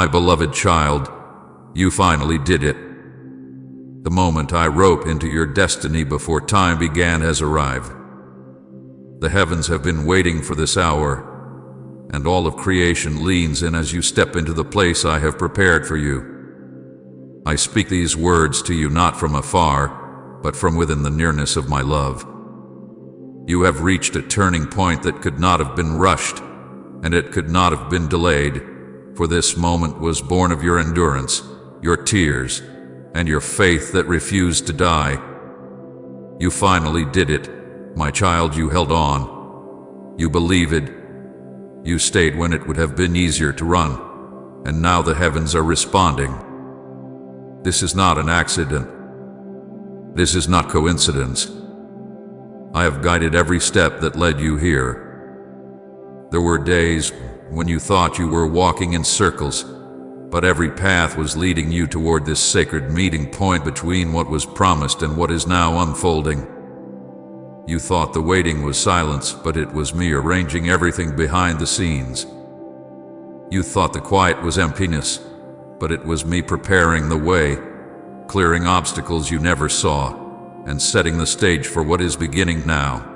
My beloved child, you finally did it. The moment I rope into your destiny before time began has arrived. The heavens have been waiting for this hour, and all of creation leans in as you step into the place I have prepared for you. I speak these words to you not from afar, but from within the nearness of my love. You have reached a turning point that could not have been rushed, and it could not have been delayed, for this moment was born of your endurance, your tears, and your faith that refused to die. You finally did it, my child. You held on. You believed. You stayed when it would have been easier to run, and now the heavens are responding. This is not an accident. This is not coincidence. I have guided every step that led you here. There were days when you thought you were walking in circles, but every path was leading you toward this sacred meeting point between what was promised and what is now unfolding. You thought the waiting was silence, but it was me arranging everything behind the scenes. You thought the quiet was emptiness, but it was me preparing the way, clearing obstacles you never saw, and setting the stage for what is beginning now.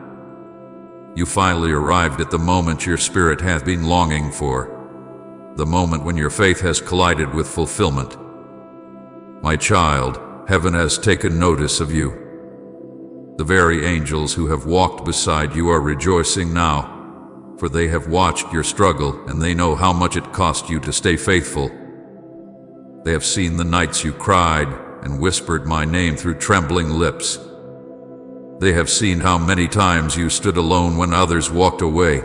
You finally arrived at the moment your spirit hath been longing for, the moment when your faith has collided with fulfillment. My child, heaven has taken notice of you. The very angels who have walked beside you are rejoicing now, for they have watched your struggle and they know how much it cost you to stay faithful. They have seen the nights you cried and whispered my name through trembling lips. They have seen how many times you stood alone when others walked away.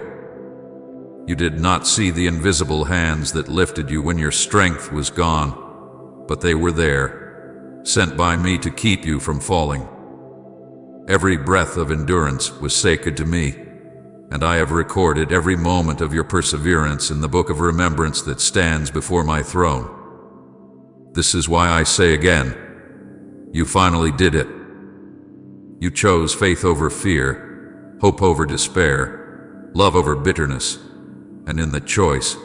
You did not see the invisible hands that lifted you when your strength was gone, but they were there, sent by me to keep you from falling. Every breath of endurance was sacred to me, and I have recorded every moment of your perseverance in the book of remembrance that stands before my throne. This is why I say again, you finally did it. You chose faith over fear, hope over despair, love over bitterness, and in the choice,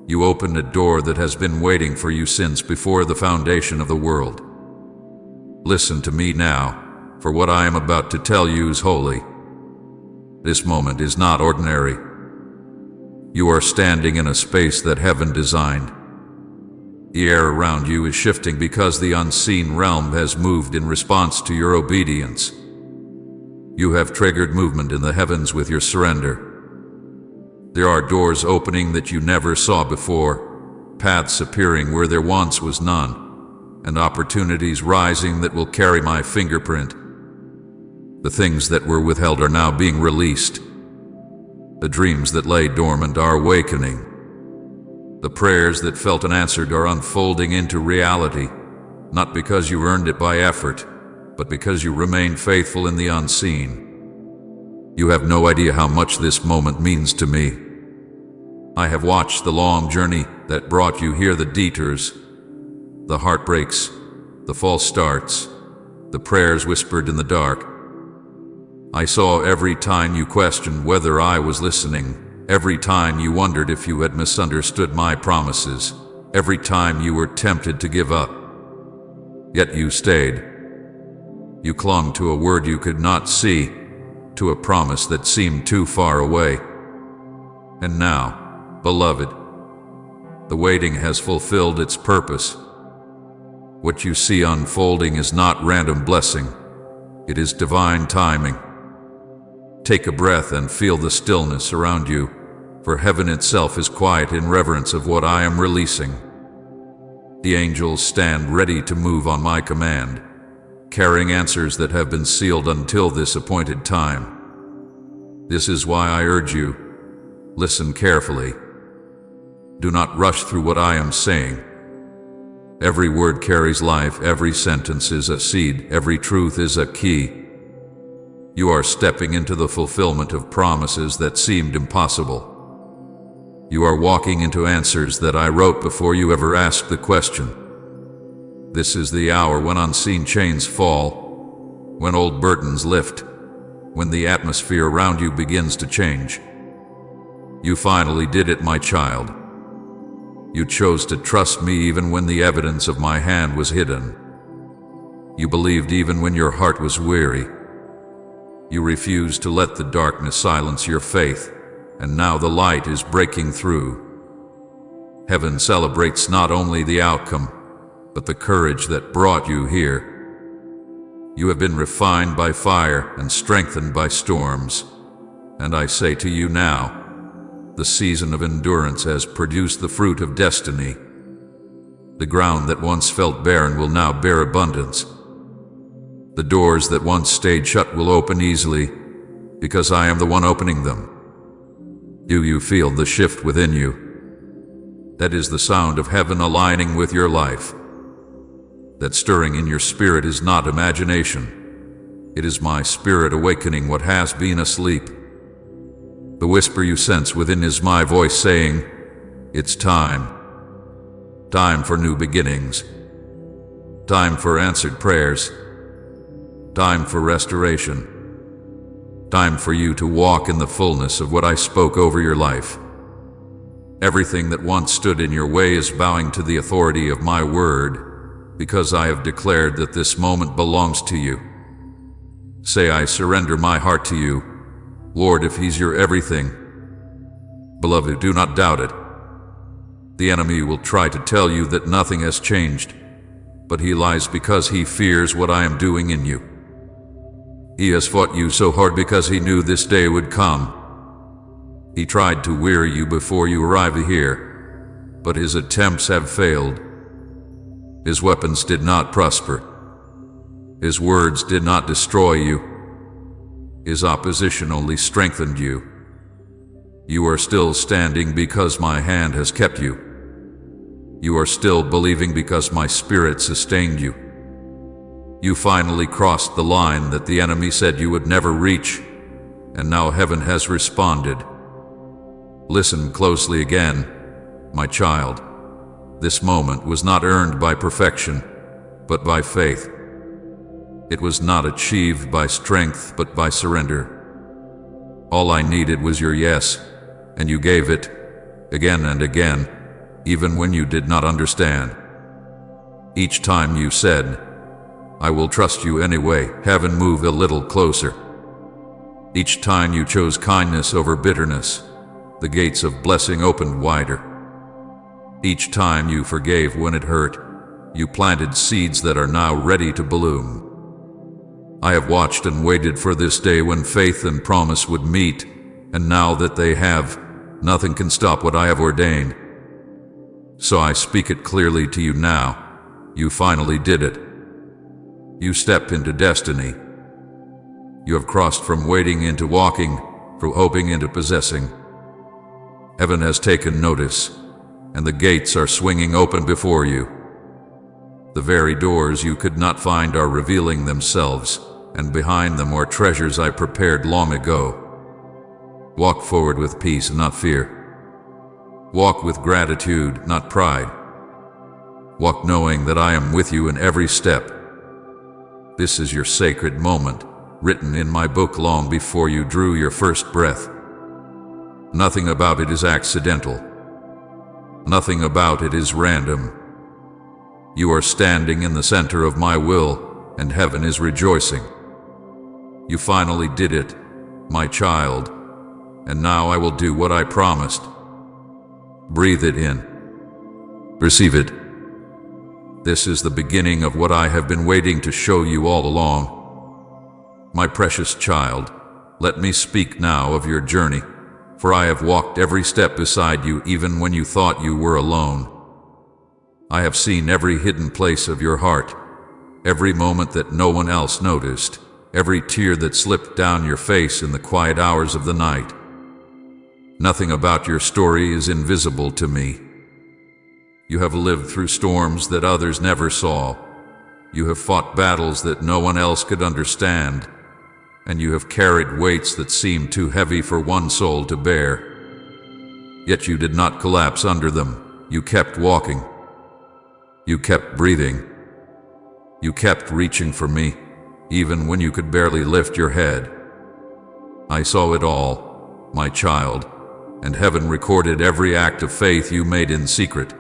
you opened a door that has been waiting for you since before the foundation of the world. Listen to me now, for what I am about to tell you is holy. This moment is not ordinary. You are standing in a space that heaven designed. The air around you is shifting because the unseen realm has moved in response to your obedience. You have triggered movement in the heavens with your surrender. There are doors opening that you never saw before, paths appearing where there once was none, and opportunities rising that will carry my fingerprint. The things that were withheld are now being released. The dreams that lay dormant are awakening. The prayers that felt unanswered are unfolding into reality, not because you earned it by effort, but because you remain faithful in the unseen. You have no idea how much this moment means to me. I have watched the long journey that brought you here, the detours, the heartbreaks, the false starts, the prayers whispered in the dark. I saw every time you questioned whether I was listening, every time you wondered if you had misunderstood my promises, every time you were tempted to give up. Yet you stayed. You clung to a word you could not see, to a promise that seemed too far away. And now, beloved, the waiting has fulfilled its purpose. What you see unfolding is not random blessing, it is divine timing. Take a breath and feel the stillness around you, for heaven itself is quiet in reverence of what I am releasing. The angels stand ready to move on my command, carrying answers that have been sealed until this appointed time. This is why I urge you, listen carefully. Do not rush through what I am saying. Every word carries life, every sentence is a seed, every truth is a key. You are stepping into the fulfillment of promises that seemed impossible. You are walking into answers that I wrote before you ever asked the question. This is the hour when unseen chains fall, when old burdens lift, when the atmosphere around you begins to change. You finally did it, my child. You chose to trust me even when the evidence of my hand was hidden. You believed even when your heart was weary. You refused to let the darkness silence your faith, and now the light is breaking through. Heaven celebrates not only the outcome, but the courage that brought you here. You have been refined by fire and strengthened by storms. And I say to you now, the season of endurance has produced the fruit of destiny. The ground that once felt barren will now bear abundance. The doors that once stayed shut will open easily, because I am the one opening them. Do you feel the shift within you? That is the sound of heaven aligning with your life. That stirring in your spirit is not imagination. It is my spirit awakening what has been asleep. The whisper you sense within is my voice saying, it's time. Time for new beginnings. Time for answered prayers. Time for restoration. Time for you to walk in the fullness of what I spoke over your life. Everything that once stood in your way is bowing to the authority of my word, because I have declared that this moment belongs to you. Say, I surrender my heart to you, Lord, if He's your everything. Beloved, do not doubt it. The enemy will try to tell you that nothing has changed, but he lies because he fears what I am doing in you. He has fought you so hard because he knew this day would come. He tried to weary you before you arrived here, but his attempts have failed. His weapons did not prosper. His words did not destroy you. His opposition only strengthened you. You are still standing because my hand has kept you. You are still believing because my spirit sustained you. You finally crossed the line that the enemy said you would never reach, and now heaven has responded. Listen closely again, my child. This moment was not earned by perfection, but by faith. It was not achieved by strength, but by surrender. All I needed was your yes, and you gave it, again and again, even when you did not understand. Each time you said, I will trust you anyway, heaven moved a little closer. Each time you chose kindness over bitterness, the gates of blessing opened wider. Each time you forgave when it hurt, you planted seeds that are now ready to bloom. I have watched and waited for this day when faith and promise would meet, and now that they have, nothing can stop what I have ordained. So I speak it clearly to you now. You finally did it. You stepped into destiny. You have crossed from waiting into walking, from hoping into possessing. Heaven has taken notice, and the gates are swinging open before you. The very doors you could not find are revealing themselves, and behind them are treasures I prepared long ago. Walk forward with peace and not fear. Walk with gratitude, not pride. Walk knowing that I am with you in every step. This is your sacred moment, written in my book long before you drew your first breath. Nothing about it is accidental. Nothing about it is random. You are standing in the center of my will, and heaven is rejoicing. You finally did it, my child, and now I will do what I promised. Breathe it in. Receive it. This is the beginning of what I have been waiting to show you all along. My precious child, let me speak now of your journey, for I have walked every step beside you even when you thought you were alone. I have seen every hidden place of your heart, every moment that no one else noticed, every tear that slipped down your face in the quiet hours of the night. Nothing about your story is invisible to me. You have lived through storms that others never saw. You have fought battles that no one else could understand, and you have carried weights that seemed too heavy for one soul to bear. Yet you did not collapse under them. You kept walking. You kept breathing. You kept reaching for me, even when you could barely lift your head. I saw it all, my child, and heaven recorded every act of faith you made in secret.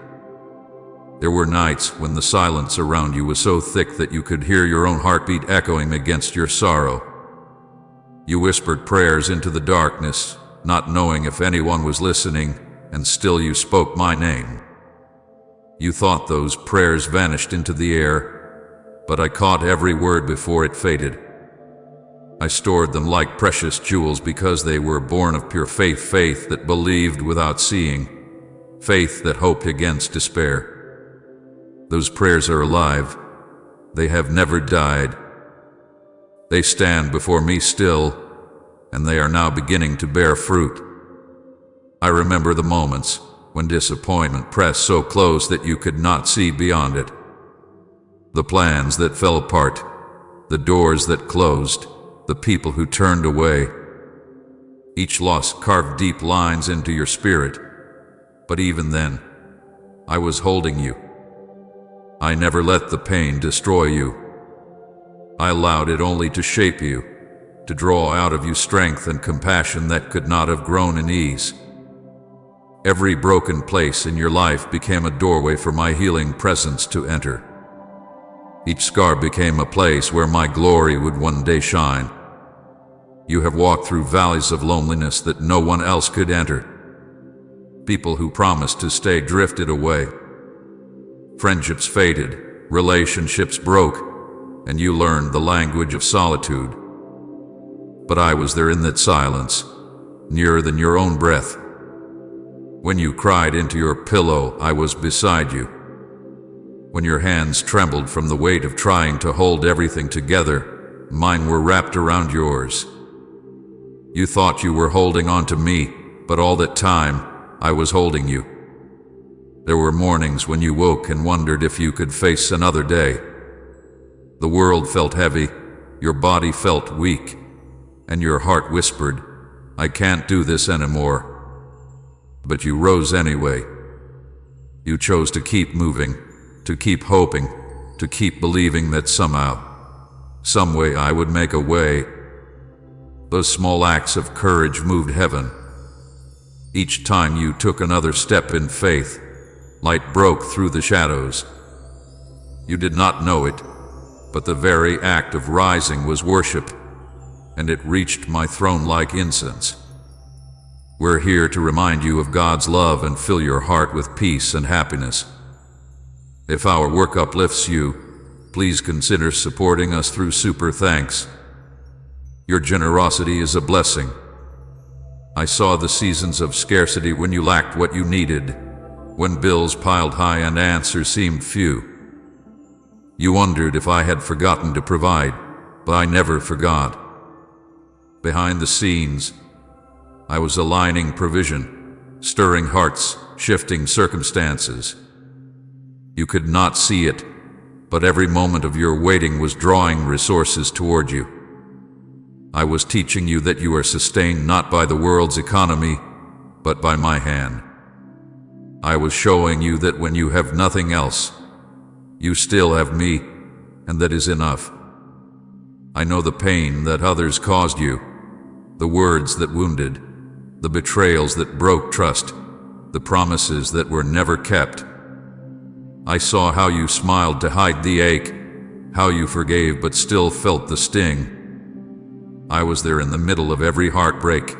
There were nights when the silence around you was so thick that you could hear your own heartbeat echoing against your sorrow. You whispered prayers into the darkness, not knowing if anyone was listening, and still you spoke my name. You thought those prayers vanished into the air, but I caught every word before it faded. I stored them like precious jewels because they were born of pure faith, faith that believed without seeing, faith that hoped against despair. Those prayers are alive. They have never died. They stand before me still, and they are now beginning to bear fruit. I remember the moments when disappointment pressed so close that you could not see beyond it. The plans that fell apart, the doors that closed, the people who turned away. Each loss carved deep lines into your spirit, but even then, I was holding you. I never let the pain destroy you. I allowed it only to shape you, to draw out of you strength and compassion that could not have grown in ease. Every broken place in your life became a doorway for my healing presence to enter. Each scar became a place where my glory would one day shine. You have walked through valleys of loneliness that no one else could enter. People who promised to stay drifted away. Friendships faded, relationships broke, and you learned the language of solitude. But I was there in that silence, nearer than your own breath. When you cried into your pillow, I was beside you. When your hands trembled from the weight of trying to hold everything together, mine were wrapped around yours. You thought you were holding on to me, but all that time, I was holding you. There were mornings when you woke and wondered if you could face another day. The world felt heavy, your body felt weak, and your heart whispered, I can't do this anymore. But you rose anyway. You chose to keep moving, to keep hoping, to keep believing that somehow, some way I would make a way. Those small acts of courage moved heaven. Each time you took another step in faith, light broke through the shadows. You did not know it, but the very act of rising was worship, and it reached my throne like incense. We're here to remind you of God's love and fill your heart with peace and happiness. If our work uplifts you, please consider supporting us through Super Thanks. Your generosity is a blessing. I saw the seasons of scarcity when you lacked what you needed, when bills piled high and answers seemed few. You wondered if I had forgotten to provide, but I never forgot. Behind the scenes, I was aligning provision, stirring hearts, shifting circumstances. You could not see it, but every moment of your waiting was drawing resources toward you. I was teaching you that you are sustained not by the world's economy, but by my hand. I was showing you that when you have nothing else, you still have me, and that is enough. I know the pain that others caused you, the words that wounded, the betrayals that broke trust, the promises that were never kept. I saw how you smiled to hide the ache, how you forgave but still felt the sting. I was there in the middle of every heartbreak,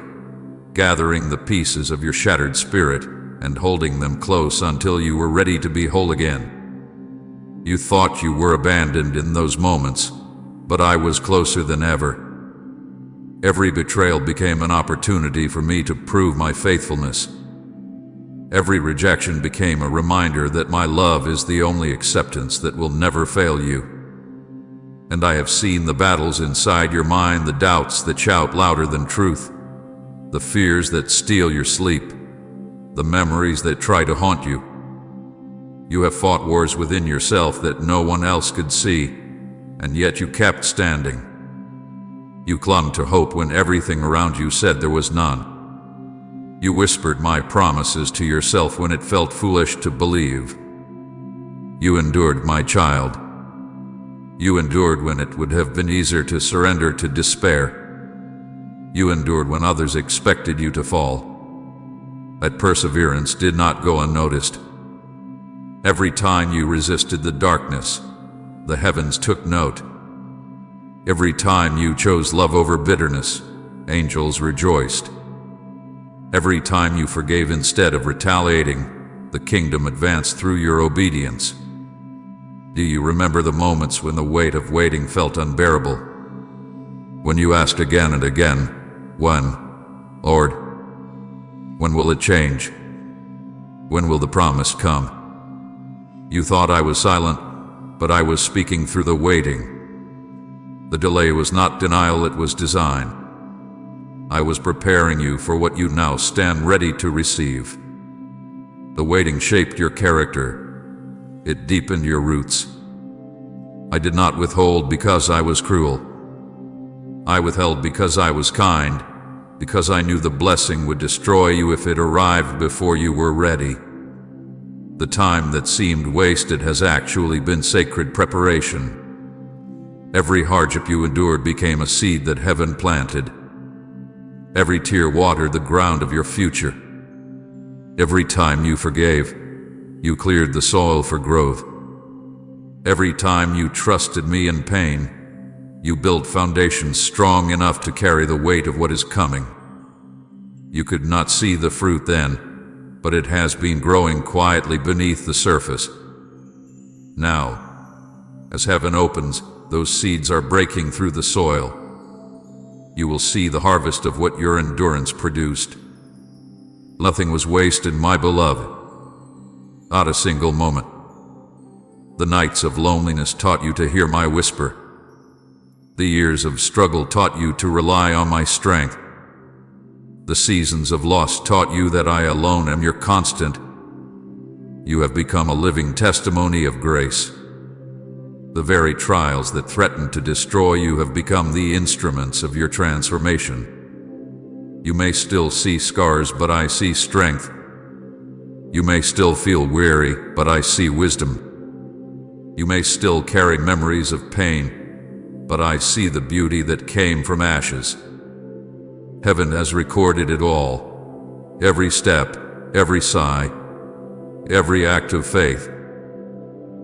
gathering the pieces of your shattered spirit and holding them close until you were ready to be whole again. You thought you were abandoned in those moments, but I was closer than ever. Every betrayal became an opportunity for me to prove my faithfulness. Every rejection became a reminder that my love is the only acceptance that will never fail you. And I have seen the battles inside your mind, the doubts that shout louder than truth, the fears that steal your sleep, the memories that try to haunt you. You have fought wars within yourself that no one else could see, and yet you kept standing. You clung to hope when everything around you said there was none. You whispered my promises to yourself when it felt foolish to believe. You endured, my child. You endured when it would have been easier to surrender to despair. You endured when others expected you to fall. That perseverance did not go unnoticed. Every time you resisted the darkness, the heavens took note. Every time you chose love over bitterness, angels rejoiced. Every time you forgave instead of retaliating, the kingdom advanced through your obedience. Do you remember the moments when the weight of waiting felt unbearable? When you asked again and again, "When, Lord? When will it change? When will the promise come?" You thought I was silent, but I was speaking through the waiting. The delay was not denial, it was design. I was preparing you for what you now stand ready to receive. The waiting shaped your character. It deepened your roots. I did not withhold because I was cruel. I withheld because I was kind, because I knew the blessing would destroy you if it arrived before you were ready. The time that seemed wasted has actually been sacred preparation. Every hardship you endured became a seed that heaven planted. Every tear watered the ground of your future. Every time you forgave, you cleared the soil for growth. Every time you trusted me in pain, you built foundations strong enough to carry the weight of what is coming. You could not see the fruit then, but it has been growing quietly beneath the surface. Now, as heaven opens, those seeds are breaking through the soil. You will see the harvest of what your endurance produced. Nothing was wasted, my beloved. Not a single moment. The nights of loneliness taught you to hear my whisper. The years of struggle taught you to rely on my strength. The seasons of loss taught you that I alone am your constant. You have become a living testimony of grace. The very trials that threatened to destroy you have become the instruments of your transformation. You may still see scars, but I see strength. You may still feel weary, but I see wisdom. You may still carry memories of pain, but I see the beauty that came from ashes. Heaven has recorded it all. Every step, every sigh, every act of faith.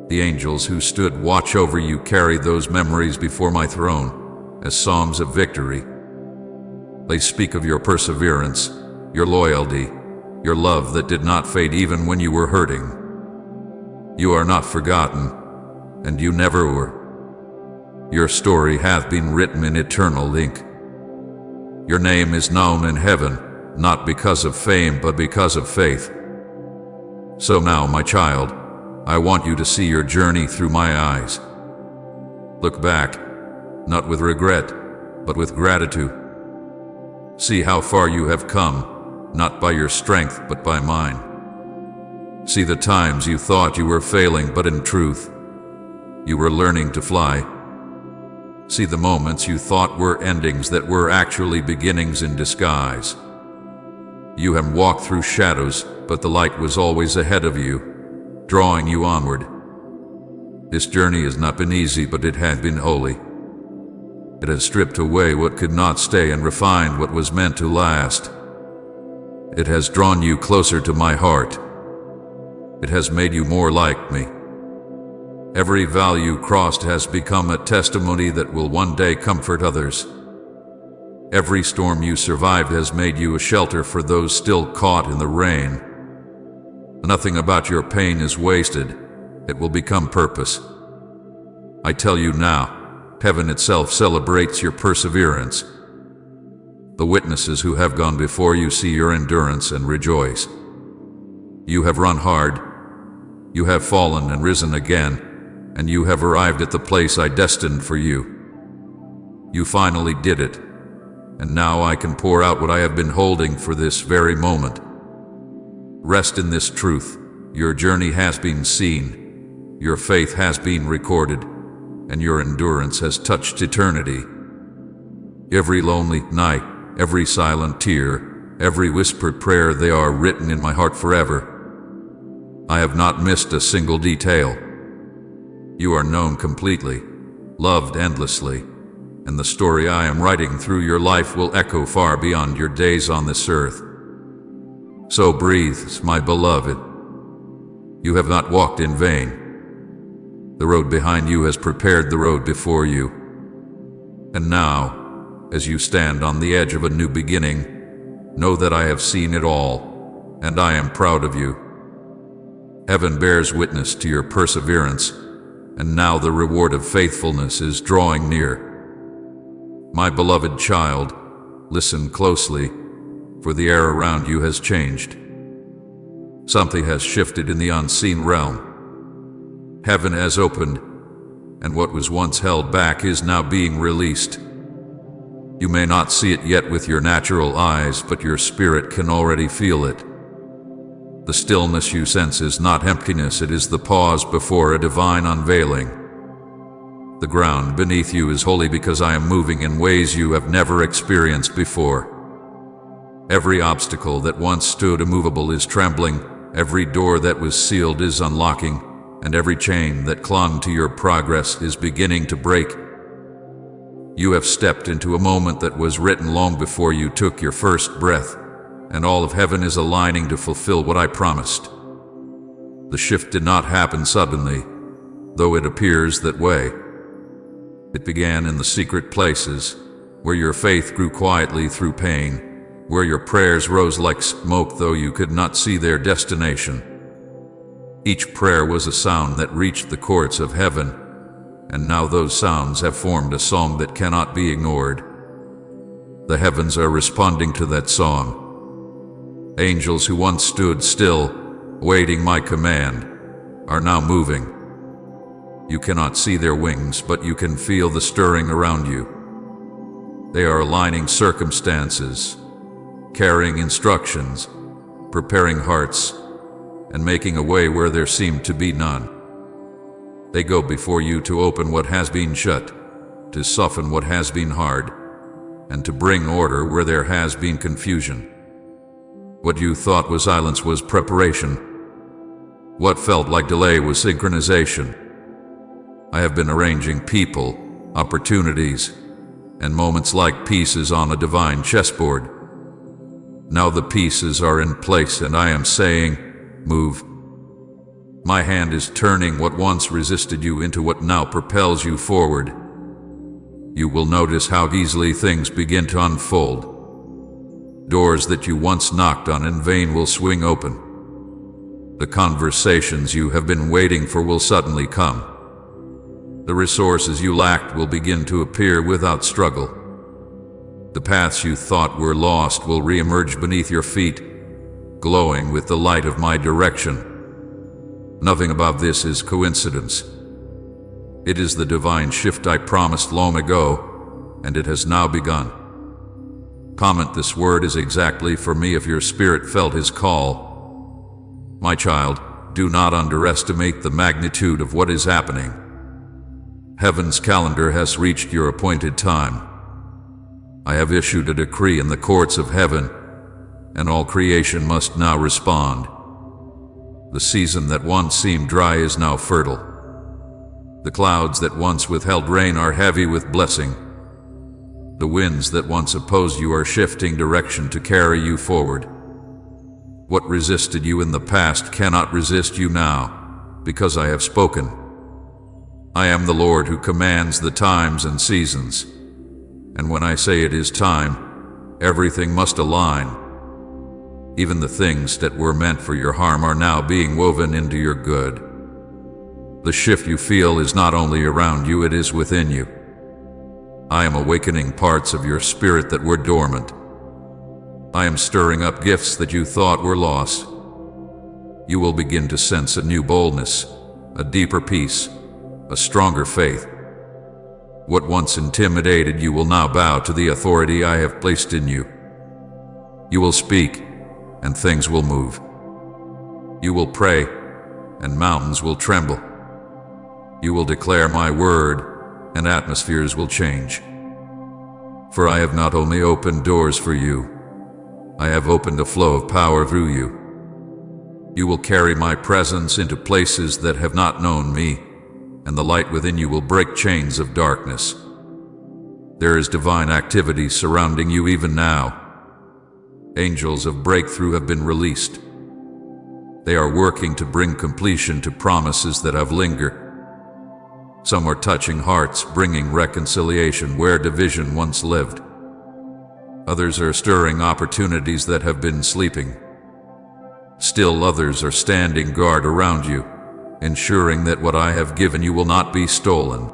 The angels who stood watch over you carried those memories before my throne as songs of victory. They speak of your perseverance, your loyalty, your love that did not fade even when you were hurting. You are not forgotten, and you never were. Your story hath been written in eternal ink. Your name is known in heaven, not because of fame, but because of faith. So now, my child, I want you to see your journey through my eyes. Look back, not with regret, but with gratitude. See how far you have come, not by your strength, but by mine. See the times you thought you were failing, but in truth, you were learning to fly. See the moments you thought were endings that were actually beginnings in disguise. You have walked through shadows, but the light was always ahead of you, drawing you onward. This journey has not been easy, but it has been holy. It has stripped away what could not stay and refined what was meant to last. It has drawn you closer to my heart. It has made you more like me. Every value crossed has become a testimony that will one day comfort others. Every storm you survived has made you a shelter for those still caught in the rain. Nothing about your pain is wasted. It will become purpose. I tell you now, heaven itself celebrates your perseverance. The witnesses who have gone before you see your endurance and rejoice. You have run hard. You have fallen and risen again, and you have arrived at the place I destined for you. You finally did it, and now I can pour out what I have been holding for this very moment. Rest in this truth. Your journey has been seen, your faith has been recorded, and your endurance has touched eternity. Every lonely night, every silent tear, every whispered prayer, they are written in my heart forever. I have not missed a single detail. You are known completely, loved endlessly, and the story I am writing through your life will echo far beyond your days on this earth. So breathe, my beloved. You have not walked in vain. The road behind you has prepared the road before you. And now, as you stand on the edge of a new beginning, know that I have seen it all, and I am proud of you. Heaven bears witness to your perseverance, and now the reward of faithfulness is drawing near. My beloved child, listen closely, for the air around you has changed. Something has shifted in the unseen realm. Heaven has opened, and what was once held back is now being released. You may not see it yet with your natural eyes, but your spirit can already feel it. The stillness you sense is not emptiness, it is the pause before a divine unveiling. The ground beneath you is holy because I am moving in ways you have never experienced before. Every obstacle that once stood immovable is trembling, every door that was sealed is unlocking, and every chain that clung to your progress is beginning to break. You have stepped into a moment that was written long before you took your first breath, and all of heaven is aligning to fulfill what I promised. The shift did not happen suddenly, though it appears that way. It began in the secret places, where your faith grew quietly through pain, where your prayers rose like smoke though you could not see their destination. Each prayer was a sound that reached the courts of heaven, and now those sounds have formed a song that cannot be ignored. The heavens are responding to that song. Angels who once stood still, waiting my command, are now moving. You cannot see their wings, but you can feel the stirring around you. They are aligning circumstances, carrying instructions, preparing hearts, and making a way where there seemed to be none. They go before you to open what has been shut, to soften what has been hard, and to bring order where there has been confusion. What you thought was silence was preparation. What felt like delay was synchronization. I have been arranging people, opportunities, and moments like pieces on a divine chessboard. Now the pieces are in place and I am saying, move. My hand is turning what once resisted you into what now propels you forward. You will notice how easily things begin to unfold. Doors that you once knocked on in vain will swing open. The conversations you have been waiting for will suddenly come. The resources you lacked will begin to appear without struggle. The paths you thought were lost will re-emerge beneath your feet, glowing with the light of my direction. Nothing about this is coincidence. It is the divine shift I promised long ago, and it has now begun. Comment: this word is exactly for me if your spirit felt his call. My child, do not underestimate the magnitude of what is happening. Heaven's calendar has reached your appointed time. I have issued a decree in the courts of heaven, and all creation must now respond. The season that once seemed dry is now fertile. The clouds that once withheld rain are heavy with blessing. The winds that once opposed you are shifting direction to carry you forward. What resisted you in the past cannot resist you now, because I have spoken. I am the Lord who commands the times and seasons, and when I say it is time, everything must align. Even the things that were meant for your harm are now being woven into your good. The shift you feel is not only around you, it is within you. I am awakening parts of your spirit that were dormant. I am stirring up gifts that you thought were lost. You will begin to sense a new boldness, a deeper peace, a stronger faith. What once intimidated you will now bow to the authority I have placed in you. You will speak, and things will move. You will pray, and mountains will tremble. You will declare my word, and atmospheres will change. For I have not only opened doors for you, I have opened a flow of power through you. You will carry my presence into places that have not known me, and the light within you will break chains of darkness. There is divine activity surrounding you even now. Angels of breakthrough have been released. They are working to bring completion to promises that have lingered. Some are touching hearts, bringing reconciliation where division once lived. Others are stirring opportunities that have been sleeping. Still others are standing guard around you, ensuring that what I have given you will not be stolen.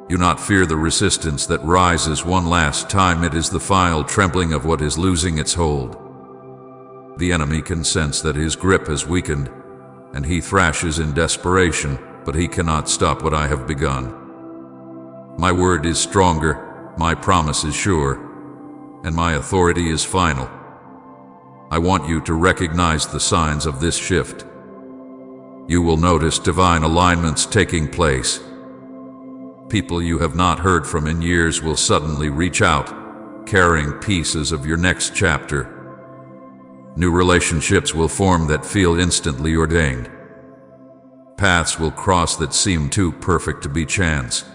Do not fear the resistance that rises one last time. It is the final trembling of what is losing its hold. The enemy can sense that his grip has weakened, and he thrashes in desperation, but he cannot stop what I have begun. My word is stronger, my promise is sure, and my authority is final. I want you to recognize the signs of this shift. You will notice divine alignments taking place. People you have not heard from in years will suddenly reach out, carrying pieces of your next chapter. New relationships will form that feel instantly ordained. Paths will cross that seem too perfect to be chance.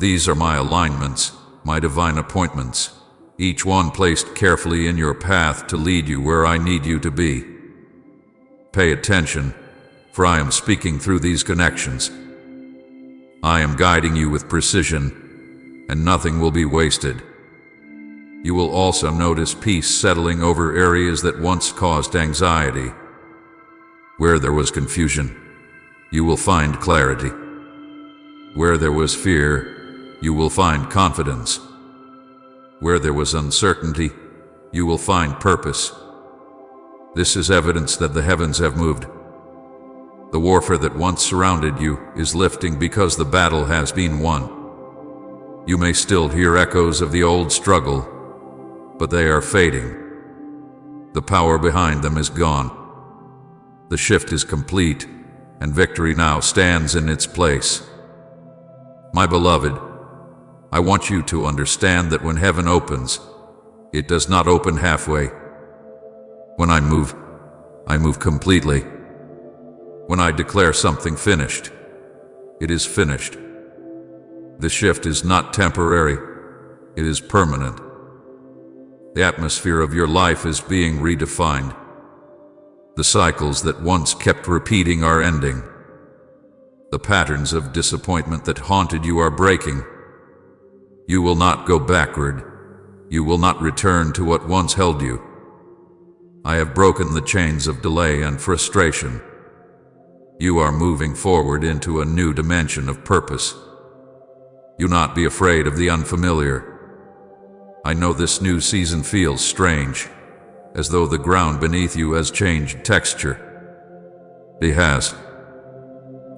These are my alignments, my divine appointments, each one placed carefully in your path to lead you where I need you to be. Pay attention, for I am speaking through these connections. I am guiding you with precision, and nothing will be wasted. You will also notice peace settling over areas that once caused anxiety. Where there was confusion, you will find clarity. Where there was fear, you will find confidence. Where there was uncertainty, you will find purpose. This is evidence that the heavens have moved. The warfare that once surrounded you is lifting because the battle has been won. You may still hear echoes of the old struggle, but they are fading. The power behind them is gone. The shift is complete, and victory now stands in its place. My beloved, I want you to understand that when heaven opens, it does not open halfway. When I move completely. When I declare something finished, it is finished. The shift is not temporary, it is permanent. The atmosphere of your life is being redefined. The cycles that once kept repeating are ending. The patterns of disappointment that haunted you are breaking. You will not go backward. You will not return to what once held you. I have broken the chains of delay and frustration. You are moving forward into a new dimension of purpose. Do not be afraid of the unfamiliar. I know this new season feels strange, as though the ground beneath you has changed texture. It has.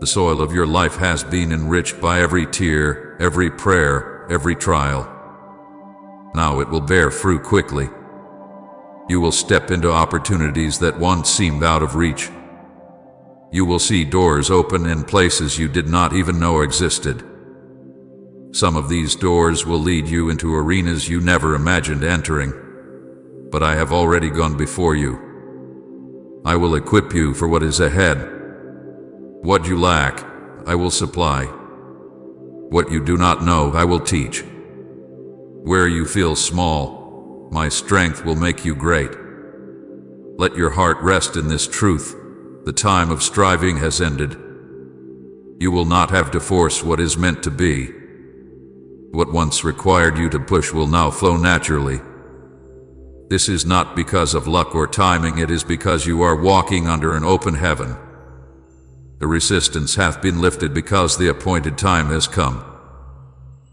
The soil of your life has been enriched by every tear, every prayer, every trial. Now it will bear fruit quickly. You will step into opportunities that once seemed out of reach. You will see doors open in places you did not even know existed. Some of these doors will lead you into arenas you never imagined entering, but I have already gone before you. I will equip you for what is ahead. What you lack, I will supply. What you do not know, I will teach. Where you feel small, my strength will make you great. Let your heart rest in this truth. The time of striving has ended. You will not have to force what is meant to be. What once required you to push will now flow naturally. This is not because of luck or timing, it is because you are walking under an open heaven. The resistance hath been lifted because the appointed time has come.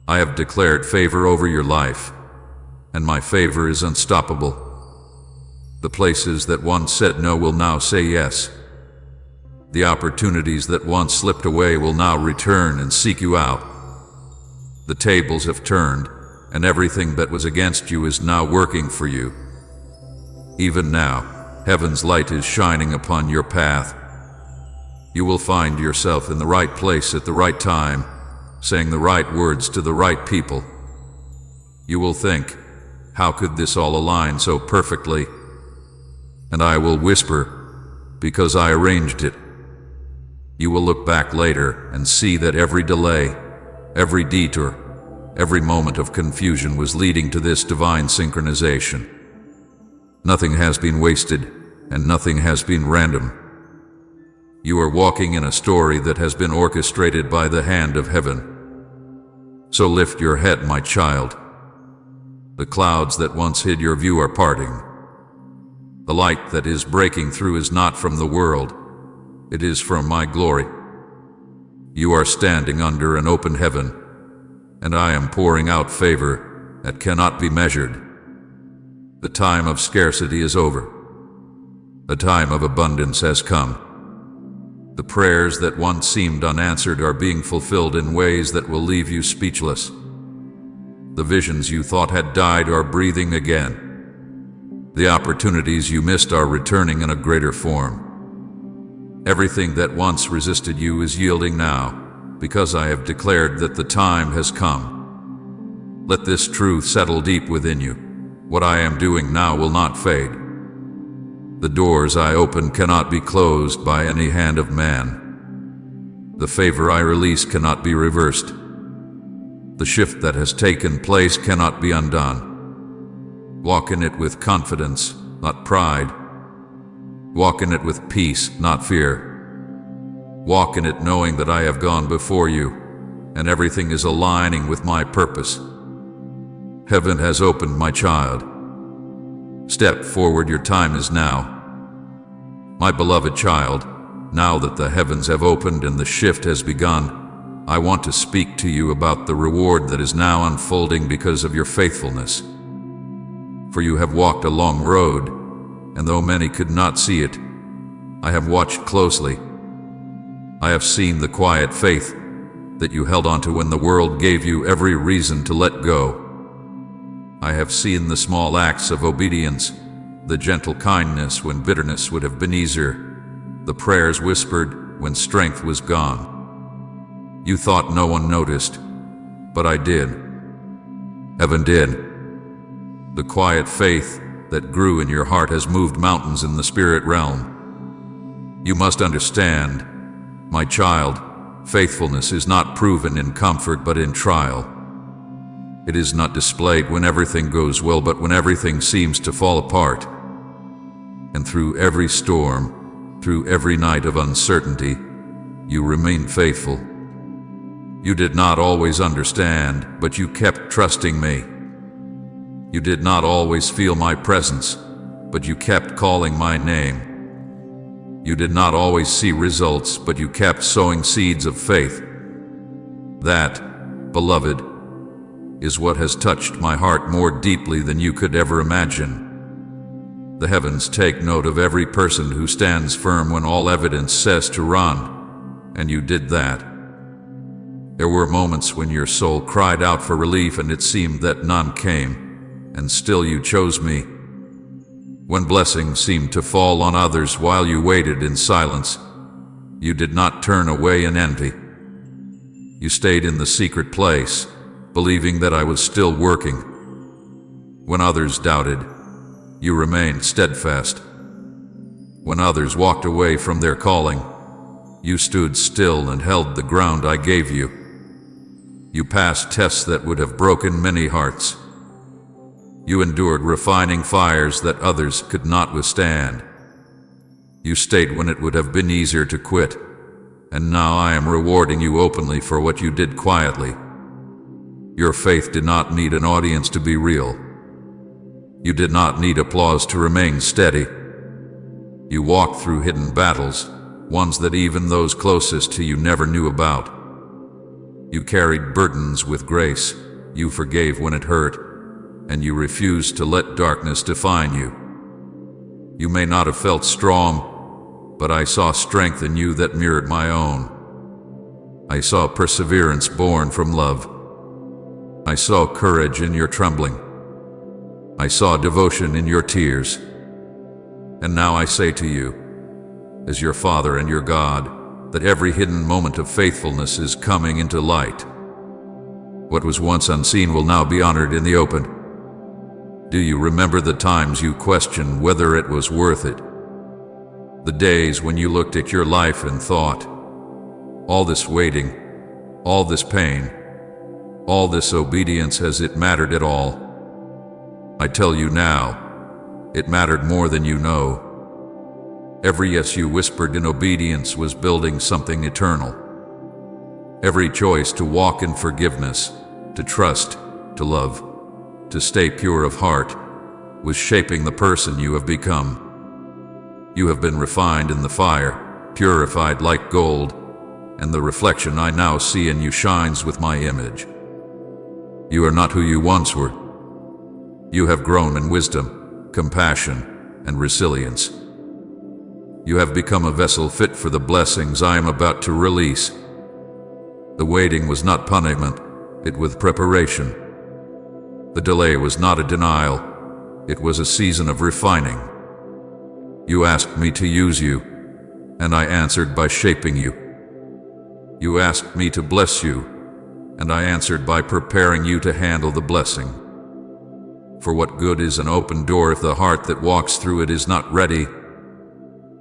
I have declared favor over your life, and my favor is unstoppable. The places that once said no will now say yes. The opportunities that once slipped away will now return and seek you out. The tables have turned, and everything that was against you is now working for you. Even now, heaven's light is shining upon your path. You will find yourself in the right place at the right time, saying the right words to the right people. You will think, how could this all align so perfectly? And I will whisper, because I arranged it. You will look back later and see that every delay, every detour, every moment of confusion was leading to this divine synchronization. Nothing has been wasted, and nothing has been random. You are walking in a story that has been orchestrated by the hand of heaven. So lift your head, my child. The clouds that once hid your view are parting. The light that is breaking through is not from the world, it is from my glory. You are standing under an open heaven, and I am pouring out favor that cannot be measured. The time of scarcity is over. The time of abundance has come. The prayers that once seemed unanswered are being fulfilled in ways that will leave you speechless. The visions you thought had died are breathing again. The opportunities you missed are returning in a greater form. Everything that once resisted you is yielding now, because I have declared that the time has come. Let this truth settle deep within you. What I am doing now will not fade. The doors I open cannot be closed by any hand of man. The favor I release cannot be reversed. The shift that has taken place cannot be undone. Walk in it with confidence, not pride. Walk in it with peace, not fear. Walk in it knowing that I have gone before you, and everything is aligning with my purpose. Heaven has opened, my child. Step forward, your time is now. My beloved child, now that the heavens have opened and the shift has begun, I want to speak to you about the reward that is now unfolding because of your faithfulness. For you have walked a long road, and though many could not see it, I have watched closely. I have seen the quiet faith that you held onto when the world gave you every reason to let go. I have seen the small acts of obedience, the gentle kindness when bitterness would have been easier, the prayers whispered when strength was gone. You thought no one noticed, but I did. Heaven did. The quiet faith that grew in your heart has moved mountains in the spirit realm. You must understand, my child, faithfulness is not proven in comfort but in trial. It is not displayed when everything goes well, but when everything seems to fall apart. And through every storm, through every night of uncertainty, you remain faithful. You did not always understand, but you kept trusting me. You did not always feel my presence, but you kept calling my name. You did not always see results, but you kept sowing seeds of faith. That, beloved, is what has touched my heart more deeply than you could ever imagine. The heavens take note of every person who stands firm when all evidence says to run, and you did that. There were moments when your soul cried out for relief and it seemed that none came, and still you chose me. When blessings seemed to fall on others while you waited in silence, you did not turn away in envy. You stayed in the secret place, believing that I was still working. When others doubted, you remained steadfast. When others walked away from their calling, you stood still and held the ground I gave you. You passed tests that would have broken many hearts. You endured refining fires that others could not withstand. You stayed when it would have been easier to quit, and now I am rewarding you openly for what you did quietly. Your faith did not need an audience to be real. You did not need applause to remain steady. You walked through hidden battles, ones that even those closest to you never knew about. You carried burdens with grace, you forgave when it hurt, and you refused to let darkness define you. You may not have felt strong, but I saw strength in you that mirrored my own. I saw perseverance born from love. I saw courage in your trembling. I saw devotion in your tears. And now I say to you, as your Father and your God, that every hidden moment of faithfulness is coming into light. What was once unseen will now be honored in the open. Do you remember the times you questioned whether it was worth it? The days when you looked at your life and thought, all this waiting, all this pain, all this obedience, has it mattered at all? I tell you now, it mattered more than you know. Every yes you whispered in obedience was building something eternal. Every choice to walk in forgiveness, to trust, to love, to stay pure of heart, was shaping the person you have become. You have been refined in the fire, purified like gold, and the reflection I now see in you shines with my image. You are not who you once were. You have grown in wisdom, compassion, and resilience. You have become a vessel fit for the blessings I am about to release. The waiting was not punishment, it was preparation. The delay was not a denial, it was a season of refining. You asked me to use you, and I answered by shaping you. You asked me to bless you, and I answered by preparing you to handle the blessing. For what good is an open door if the heart that walks through it is not ready?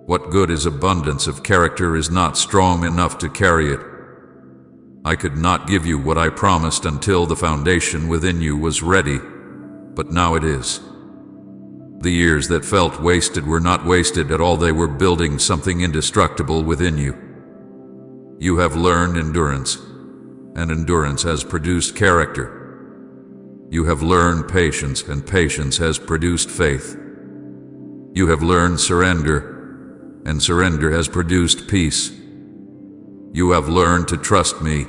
What good is abundance if character is not strong enough to carry it? I could not give you what I promised until the foundation within you was ready, but now it is. The years that felt wasted were not wasted at all, they were building something indestructible within you. You have learned endurance, and endurance has produced character. You have learned patience, and patience has produced faith. You have learned surrender, and surrender has produced peace. You have learned to trust me,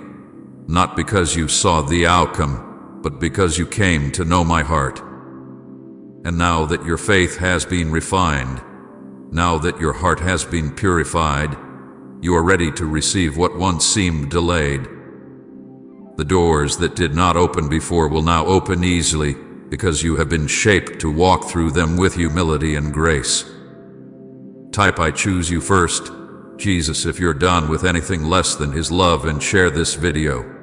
not because you saw the outcome, but because you came to know my heart. And now that your faith has been refined, now that your heart has been purified, you are ready to receive what once seemed delayed. The doors that did not open before will now open easily, because you have been shaped to walk through them with humility and grace. Type I choose you first, Jesus, if you're done with anything less than His love, and share this video.